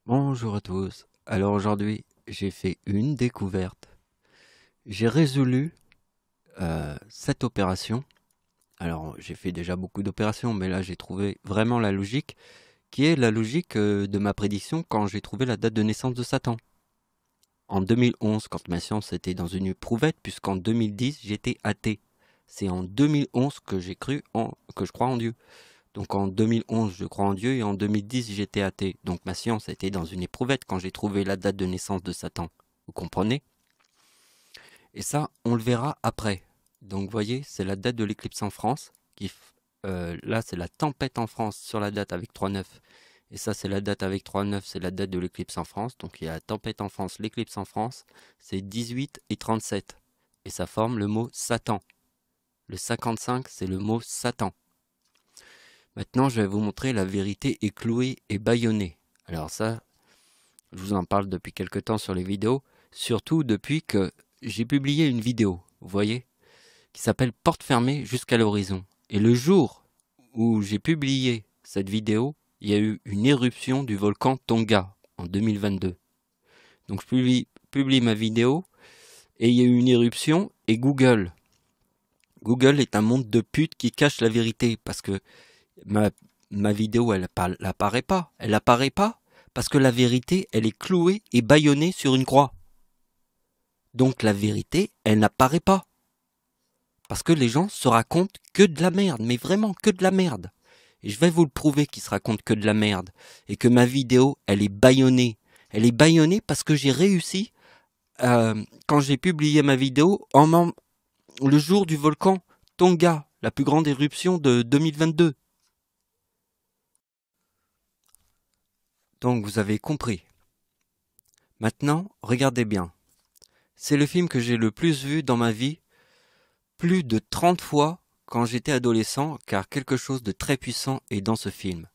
Bonjour à tous. Alors aujourd'hui, j'ai fait une découverte. J'ai résolu cette opération. Alors j'ai fait déjà beaucoup d'opérations, mais là j'ai trouvé vraiment la logique, qui est la logique de ma prédiction quand j'ai trouvé la date de naissance de Satan. En 2011, quand ma science était dans une éprouvette, puisqu'en 2010 j'étais athée. C'est en 2011 que que je crois en Dieu. Donc en 2011, je crois en Dieu et en 2010, j'étais athée. Donc ma science était dans une éprouvette quand j'ai trouvé la date de naissance de Satan. Vous comprenez? Et ça, on le verra après. Donc vous voyez, c'est la date de l'éclipse en France. Là, c'est la tempête en France sur la date avec 3,9. Et ça, c'est la date avec 3,9, c'est la date de l'éclipse en France. Donc il y a la tempête en France, l'éclipse en France, c'est 18 et 37. Et ça forme le mot Satan. Le 55, c'est le mot Satan. Maintenant, je vais vous montrer la vérité éclouée et bâillonnée. Alors ça, je vous en parle depuis quelque temps sur les vidéos, surtout depuis que j'ai publié une vidéo, vous voyez, qui s'appelle Porte fermée jusqu'à l'horizon. Et le jour où j'ai publié cette vidéo, il y a eu une éruption du volcan Tonga en 2022. Donc je publie ma vidéo et il y a eu une éruption et Google est un monde de putes qui cache la vérité parce que ma, ma vidéo, elle apparaît pas. Elle apparaît pas parce que la vérité, elle est clouée et bâillonnée sur une croix. Donc la vérité, elle n'apparaît pas. Parce que les gens se racontent que de la merde, mais vraiment que de la merde. Et je vais vous le prouver qu'ils se racontent que de la merde. Et que ma vidéo, elle est bâillonnée. Elle est bâillonnée parce que j'ai réussi, quand j'ai publié ma vidéo, le jour du volcan Tonga, la plus grande éruption de 2022. Donc vous avez compris. Maintenant, regardez bien. C'est le film que j'ai le plus vu dans ma vie, plus de 30 fois quand j'étais adolescent, car quelque chose de très puissant est dans ce film.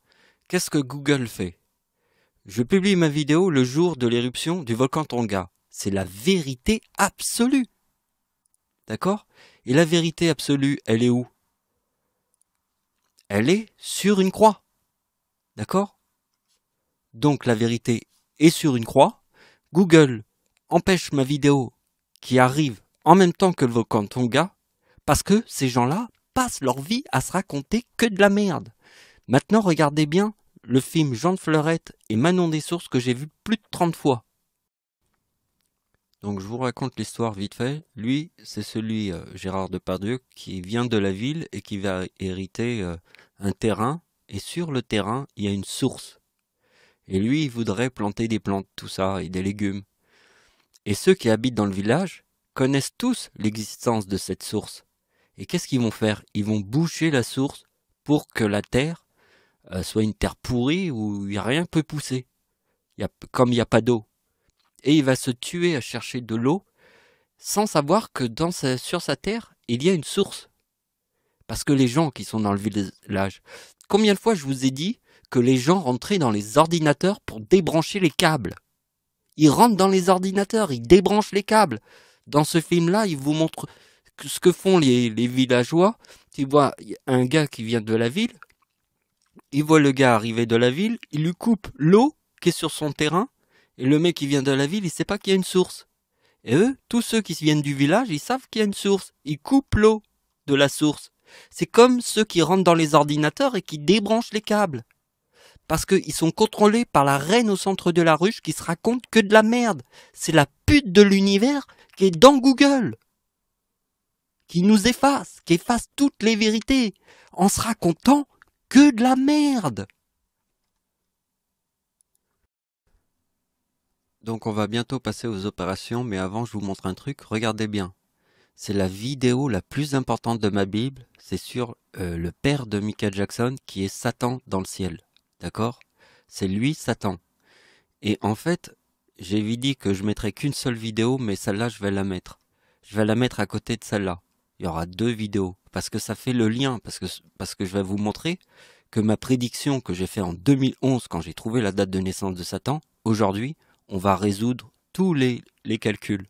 Qu'est-ce que Google fait? Je publie ma vidéo le jour de l'éruption du volcan Tonga. C'est la vérité absolue. D'accord? Et la vérité absolue, elle est où? Elle est sur une croix. D'accord? Donc la vérité est sur une croix. Google empêche ma vidéo qui arrive en même temps que le volcan Tonga parce que ces gens-là passent leur vie à se raconter que de la merde. Maintenant, regardez bien le film Jean de Fleurette et Manon des Sources que j'ai vu plus de 30 fois. Donc je vous raconte l'histoire vite fait. Lui, c'est celui, Gérard Depardieu, qui vient de la ville et qui va hériter un terrain. Et sur le terrain, il y a une source. Et lui, il voudrait planter des plantes, tout ça, et des légumes. Et ceux qui habitent dans le village connaissent tous l'existence de cette source. Et qu'est-ce qu'ils vont faire? Ils vont boucher la source pour que la terre soit une terre pourrie où il n'y a rien qui peut pousser, comme il n'y a pas d'eau. Et il va se tuer à chercher de l'eau sans savoir que sur sa terre, il y a une source. Parce que les gens qui sont dans le village, combien de fois je vous ai dit que les gens rentraient dans les ordinateurs pour débrancher les câbles? Ils rentrent dans les ordinateurs, ils débranchent les câbles. Dans ce film-là, il vous montre ce que font les villageois. Tu vois un gars qui vient de la ville, il voit le gars arriver de la ville, il lui coupe l'eau qui est sur son terrain, et le mec qui vient de la ville, il sait pas qu'il y a une source. Et eux, tous ceux qui viennent du village, ils savent qu'il y a une source. Ils coupent l'eau de la source. C'est comme ceux qui rentrent dans les ordinateurs et qui débranchent les câbles. Parce qu'ils sont contrôlés par la reine au centre de la ruche qui se raconte que de la merde. C'est la pute de l'univers qui est dans Google. Qui nous efface, qui efface toutes les vérités. En se racontant que de la merde. Donc on va bientôt passer aux opérations, mais avant je vous montre un truc, regardez bien. C'est la vidéo la plus importante de ma Bible, c'est sur le père de Michael Jackson qui est Satan dans le ciel. D'accord? C'est lui Satan. Et en fait, j'ai dit que je mettrais qu'une seule vidéo, mais celle-là je vais la mettre. Je vais la mettre à côté de celle-là. Il y aura deux vidéos, parce que ça fait le lien, parce que je vais vous montrer que ma prédiction que j'ai fait en 2011 quand j'ai trouvé la date de naissance de Satan, aujourd'hui, on va résoudre tous les calculs.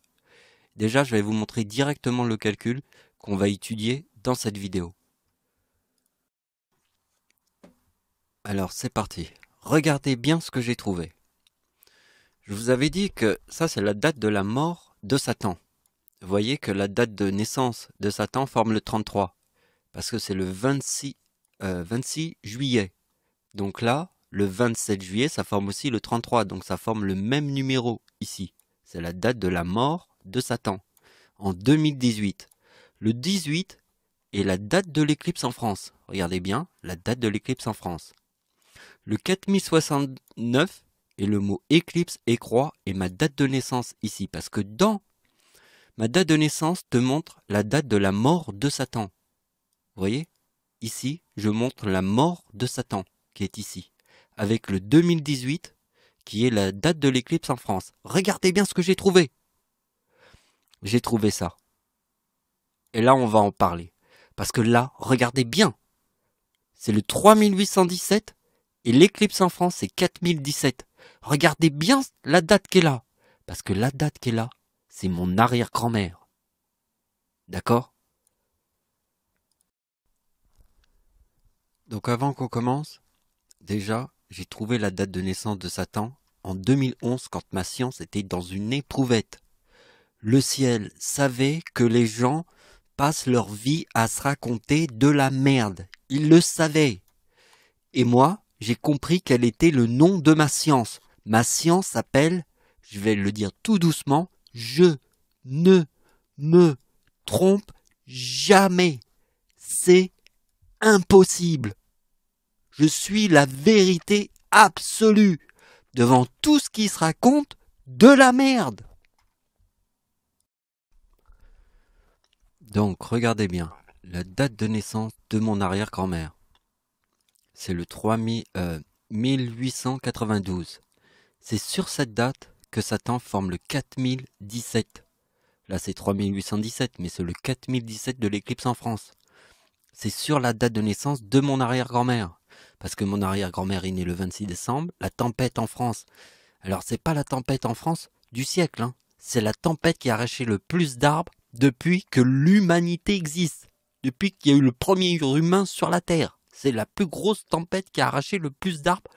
Déjà, je vais vous montrer directement le calcul qu'on va étudier dans cette vidéo. Alors, c'est parti. Regardez bien ce que j'ai trouvé. Je vous avais dit que ça, c'est la date de la mort de Satan. Vous voyez que la date de naissance de Satan forme le 33, parce que c'est le 26 juillet. Donc là, le 27 juillet, ça forme aussi le 33, donc ça forme le même numéro ici. C'est la date de la mort de Satan, en 2018. Le 18 est la date de l'éclipse en France. Regardez bien, la date de l'éclipse en France. Le 4069 est le mot éclipse et croix et ma date de naissance ici, parce que dans ma date de naissance te montre la date de la mort de Satan. Vous voyez? Ici, je montre la mort de Satan, qui est ici, avec le 2018, qui est la date de l'éclipse en France. Regardez bien ce que j'ai trouvé. J'ai trouvé ça. Et là, on va en parler. Parce que là, regardez bien. C'est le 3817 et l'éclipse en France, c'est 4017. Regardez bien la date qui est là. Parce que la date qui est là, c'est mon arrière-grand-mère. D'accord? Donc avant qu'on commence, déjà, j'ai trouvé la date de naissance de Satan en 2011 quand ma science était dans une éprouvette. Le ciel savait que les gens passent leur vie à se raconter de la merde. Ils le savaient. Et moi, j'ai compris quel était le nom de ma science. Ma science s'appelle, je vais le dire tout doucement, je ne me trompe jamais. C'est impossible. Je suis la vérité absolue devant tout ce qui se raconte de la merde. Donc, regardez bien, la date de naissance de mon arrière-grand-mère. C'est le 1892. C'est sur cette date que Satan forme le 4017. Là, c'est 3817, mais c'est le 4017 de l'éclipse en France. C'est sur la date de naissance de mon arrière-grand-mère. Parce que mon arrière-grand-mère est née le 26 décembre, la tempête en France. Alors, c'est pas la tempête en France du siècle, hein. C'est la tempête qui a arraché le plus d'arbres depuis que l'humanité existe. Depuis qu'il y a eu le premier humain sur la Terre. C'est la plus grosse tempête qui a arraché le plus d'arbres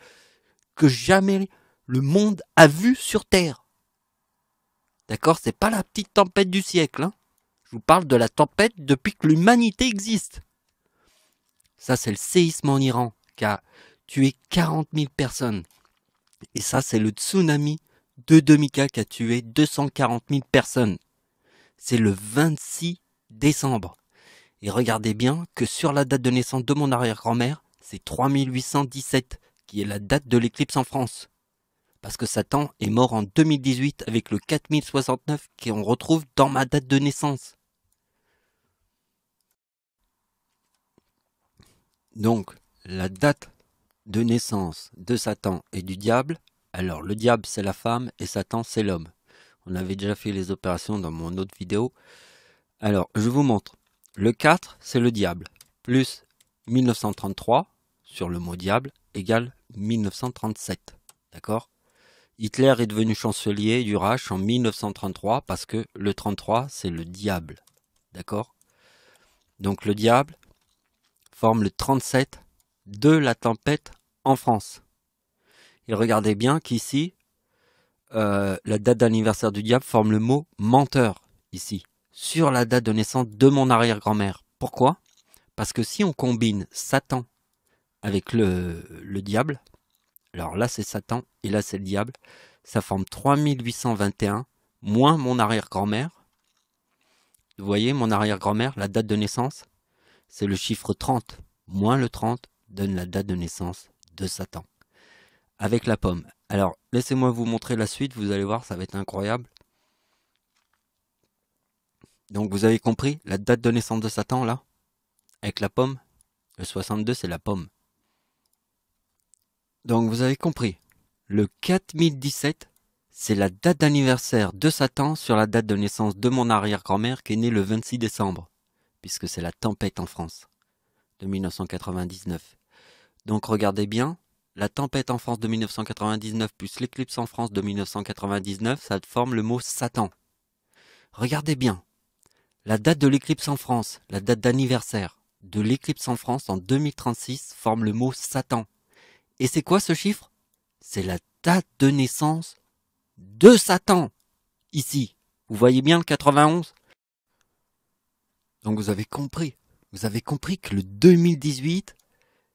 que jamais le monde a vu sur Terre. D'accord? C'est pas la petite tempête du siècle, hein. Je vous parle de la tempête depuis que l'humanité existe. Ça, c'est le séisme en Iran qui a tué 40 000 personnes. Et ça, c'est le tsunami de Demika qui a tué 240 000 personnes. C'est le 26 décembre. Et regardez bien que sur la date de naissance de mon arrière-grand-mère, c'est 3817, qui est la date de l'éclipse en France. Parce que Satan est mort en 2018 avec le 4069 qu'on retrouve dans ma date de naissance. Donc, la date de naissance de Satan et du diable, alors le diable c'est la femme et Satan c'est l'homme. On avait déjà fait les opérations dans mon autre vidéo. Alors, je vous montre. Le 4, c'est le diable, plus 1933, sur le mot diable, égale 1937. D'accord? Hitler est devenu chancelier du Reich en 1933 parce que le 33, c'est le diable. D'accord? Donc le diable forme le 37 de la tempête en France. Et regardez bien qu'ici, la date d'anniversaire du diable forme le mot menteur, ici, sur la date de naissance de mon arrière-grand-mère. Pourquoi? Parce que si on combine Satan avec le diable, alors là c'est Satan et là c'est le diable, ça forme 3821 moins mon arrière-grand-mère. Vous voyez mon arrière-grand-mère, la date de naissance, c'est le chiffre 30. Moins le 30 donne la date de naissance de Satan. Avec la pomme. Alors, laissez-moi vous montrer la suite, vous allez voir, ça va être incroyable. Donc, vous avez compris, la date de naissance de Satan, là, avec la pomme, le 62, c'est la pomme. Donc, vous avez compris, le 4017, c'est la date d'anniversaire de Satan sur la date de naissance de mon arrière-grand-mère qui est née le 26 décembre, puisque c'est la tempête en France, de 1999. Donc, regardez bien, la tempête en France de 1999 plus l'éclipse en France de 1999, ça forme le mot Satan. Regardez bien, la date de l'éclipse en France, la date d'anniversaire de l'éclipse en France en 2036 forme le mot Satan. Et c'est quoi ce chiffre? C'est la date de naissance de Satan, ici. Vous voyez bien le 91? Donc vous avez compris. Vous avez compris que le 2018,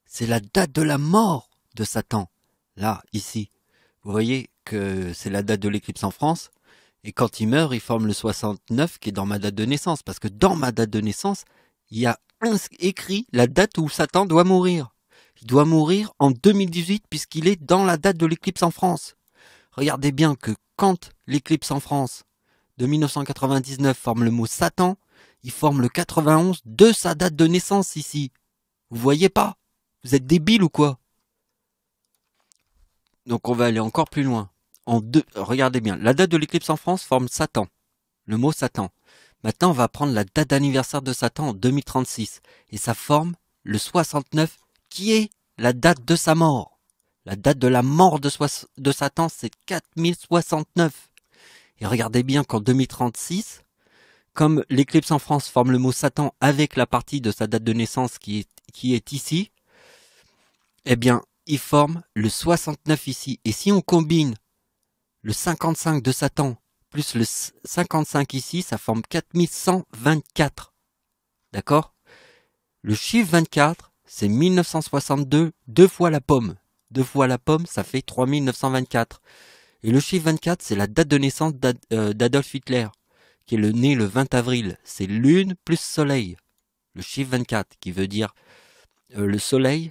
c'est la date de la mort de Satan. Là, ici. Vous voyez que c'est la date de l'éclipse en France. Et quand il meurt, il forme le 69 qui est dans ma date de naissance. Parce que dans ma date de naissance, il y a écrit la date où Satan doit mourir. Il doit mourir en 2018 puisqu'il est dans la date de l'éclipse en France. Regardez bien que quand l'éclipse en France de 1999 forme le mot Satan, il forme le 91 de sa date de naissance ici. Vous voyez pas? Vous êtes débile ou quoi? Donc on va aller encore plus loin. Regardez bien, la date de l'éclipse en France forme Satan, le mot Satan. Maintenant on va prendre la date d'anniversaire de Satan en 2036, et ça forme le 69 qui est la date de sa mort. La date de la mort de Satan c'est 4069. Et regardez bien qu'en 2036, comme l'éclipse en France forme le mot Satan avec la partie de sa date de naissance qui est ici, eh bien, il forme le 69 ici. Et si on combine le 55 de Satan plus le 55 ici, ça forme 4124. D'accord? Le chiffre 24, c'est 1962, 2 fois la pomme. 2 fois la pomme, ça fait 3924. Et le chiffre 24, c'est la date de naissance d'Adolf Hitler, qui est né le 20 avril. C'est lune plus soleil. Le chiffre 24, qui veut dire le soleil,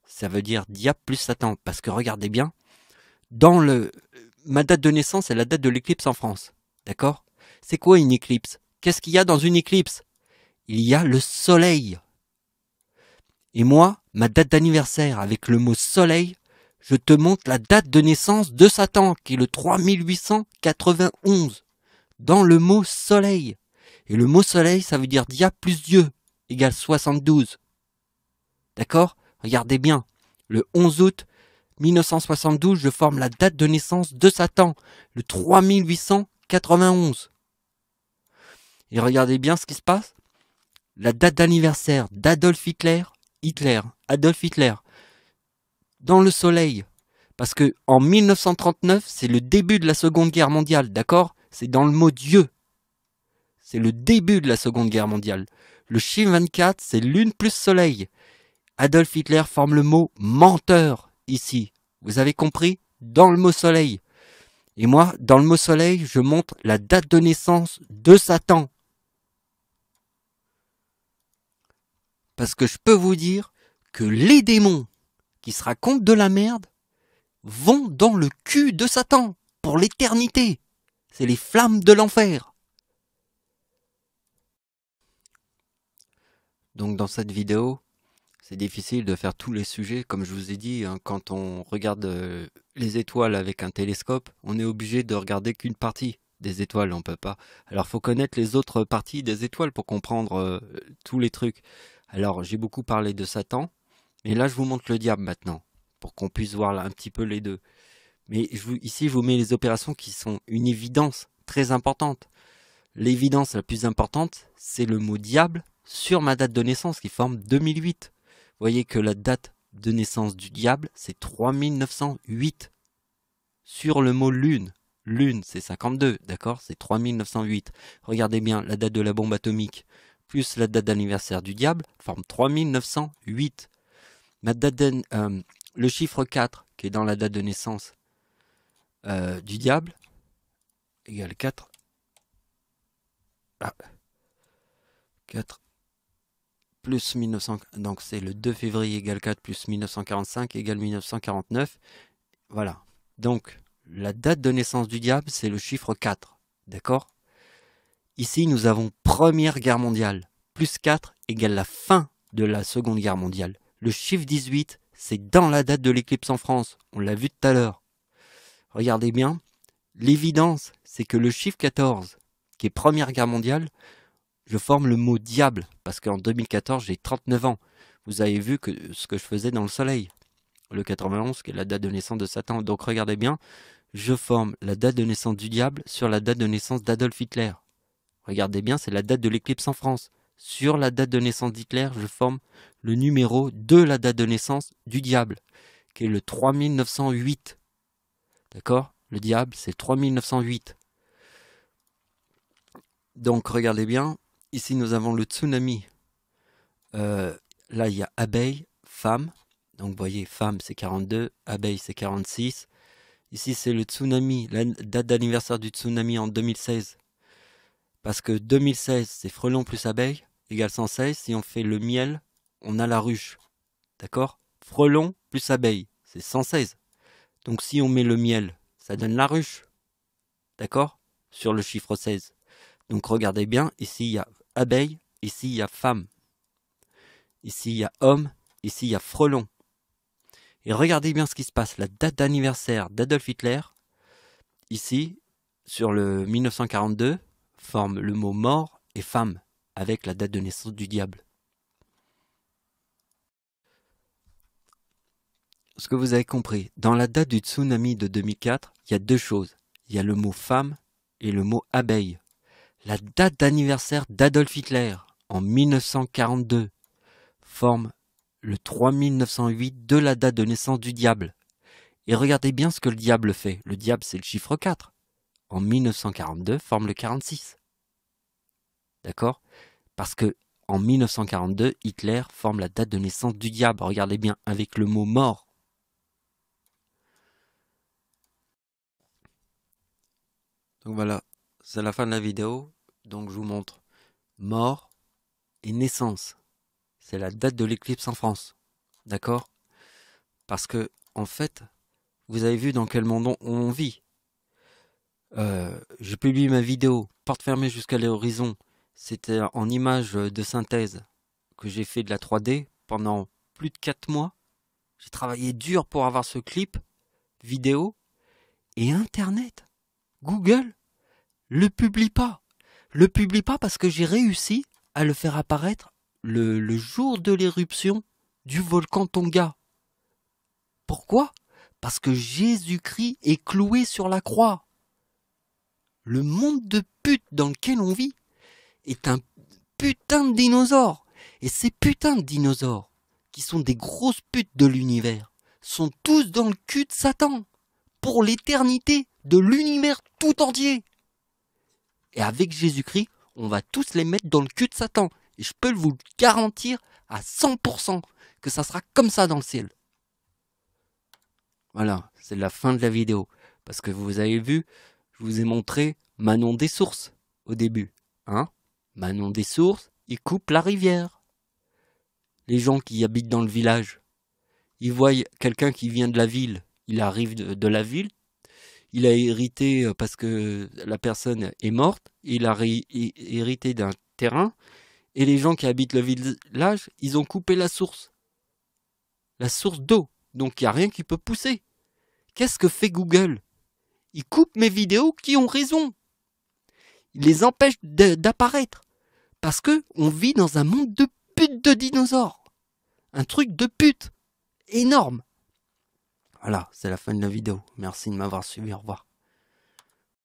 ça veut dire diable plus Satan. Parce que regardez bien, ma date de naissance, c'est la date de l'éclipse en France. D'accord? C'est quoi une éclipse? Qu'est-ce qu'il y a dans une éclipse? Il y a le soleil. Et moi, ma date d'anniversaire avec le mot soleil, je te montre la date de naissance de Satan, qui est le 3891, dans le mot soleil. Et le mot soleil, ça veut dire diable plus Dieu, égale 72. D'accord? Regardez bien, le 11 août 1972, je forme la date de naissance de Satan, le 3891. Et regardez bien ce qui se passe. La date d'anniversaire d'Adolf Hitler, Adolf Hitler, dans le soleil. Parce que en 1939, c'est le début de la Seconde Guerre mondiale, d'accord? C'est dans le mot Dieu. C'est le début de la Seconde Guerre mondiale. Le chiffre 24, c'est lune plus soleil. Adolf Hitler forme le mot menteur ici. Vous avez compris? Dans le mot soleil. Et moi, dans le mot soleil, je montre la date de naissance de Satan. Parce que je peux vous dire que les démons qui se racontent de la merde vont dans le cul de Satan pour l'éternité. C'est les flammes de l'enfer. Donc dans cette vidéo, c'est difficile de faire tous les sujets. Comme je vous ai dit, hein, quand on regarde les étoiles avec un télescope, on est obligé de regarder qu'une partie des étoiles, on peut pas. Alors faut connaître les autres parties des étoiles pour comprendre tous les trucs. Alors j'ai beaucoup parlé de Satan, mais là je vous montre le diable maintenant, pour qu'on puisse voir là, un petit peu les deux. Mais ici je vous mets les opérations qui sont une évidence très importante. L'évidence la plus importante, c'est le mot diable sur ma date de naissance qui forme 2008. Vous voyez que la date de naissance du diable, c'est 3908. Sur le mot lune, lune c'est 52, d'accord? C'est 3908. Regardez bien, la date de la bombe atomique plus la date d'anniversaire du diable forme 3908. Le chiffre 4 qui est dans la date de naissance du diable égale 4. 4 plus 1900, donc c'est le 2 février égale 4 plus 1945 égale 1949. Voilà. Donc, la date de naissance du diable, c'est le chiffre 4. D'accord? Ici, nous avons Première Guerre mondiale. Plus 4 égale la fin de la Seconde Guerre mondiale. Le chiffre 18, c'est dans la date de l'éclipse en France. On l'a vu tout à l'heure. Regardez bien. L'évidence, c'est que le chiffre 14, qui est Première Guerre mondiale, je forme le mot diable, parce qu'en 2014, j'ai 39 ans. Vous avez vu ce que je faisais dans le soleil. Le 91, qui est la date de naissance de Satan. Donc regardez bien, je forme la date de naissance du diable sur la date de naissance d'Adolf Hitler. Regardez bien, c'est la date de l'éclipse en France. Sur la date de naissance d'Hitler, je forme le numéro de la date de naissance du diable, qui est le 3908. D'accord? Le diable, c'est 3908. Donc, regardez bien. Ici, nous avons le tsunami. Là, il y a abeille, femme. Donc, vous voyez, femme, c'est 42. Abeille, c'est 46. Ici, c'est le tsunami. La date d'anniversaire du tsunami en 2016. Parce que 2016, c'est frelon plus abeille, égale 116. Si on fait le miel, on a la ruche. D'accord? Frelon plus abeille, c'est 116. Donc si on met le miel, ça donne la ruche. D'accord? Sur le chiffre 16. Donc regardez bien, ici il y a abeille, ici il y a femme. Ici il y a homme, ici il y a frelon. Et regardez bien ce qui se passe. La date d'anniversaire d'Adolf Hitler, ici, sur le 1942, forme le mot mort et femme, avec la date de naissance du diable. Ce que vous avez compris, dans la date du tsunami de 2004, il y a deux choses. Il y a le mot femme et le mot abeille. La date d'anniversaire d'Adolf Hitler, en 1942, forme le 3908 de la date de naissance du diable. Et regardez bien ce que le diable fait. Le diable, c'est le chiffre 4. En 1942, forme le 46. D'accord? Parce que en 1942, Hitler forme la date de naissance du diable. Regardez bien, avec le mot mort. Donc voilà, c'est la fin de la vidéo. Donc je vous montre mort et naissance. C'est la date de l'éclipse en France. D'accord? Parce que, en fait, vous avez vu dans quel monde on vit. J'ai publié ma vidéo Porte fermée jusqu'à l'horizon. C'était en image de synthèse que j'ai fait de la 3D pendant plus de 4 mois. J'ai travaillé dur pour avoir ce clip vidéo. Et Internet, Google, le publie pas. Le publie pas parce que j'ai réussi à le faire apparaître le jour de l'éruption du volcan Tonga. Pourquoi? Parce que Jésus-Christ est cloué sur la croix. Le monde de pute dans lequel on vit est un putain de dinosaure. Et ces putains de dinosaures, qui sont des grosses putes de l'univers, sont tous dans le cul de Satan. Pour l'éternité de l'univers tout entier. Et avec Jésus-Christ, on va tous les mettre dans le cul de Satan. Et je peux vous le garantir à 100% que ça sera comme ça dans le ciel. Voilà, c'est la fin de la vidéo. Parce que vous avez vu, je vous ai montré Manon des Sources au début. Hein? Manon des Sources, il coupe la rivière. Les gens qui habitent dans le village, ils voient quelqu'un qui vient de la ville. Il arrive de la ville. Il a hérité parce que la personne est morte. Il a hérité d'un terrain. Et les gens qui habitent le village, ils ont coupé la source. La source d'eau. Donc il n'y a rien qui peut pousser. Qu'est-ce que fait Google? Il coupe mes vidéos qui ont raison. Il les empêche d'apparaître. Parce que on vit dans un monde de putes de dinosaures. Un truc de pute. Énorme. Voilà, c'est la fin de la vidéo. Merci de m'avoir suivi. Au revoir.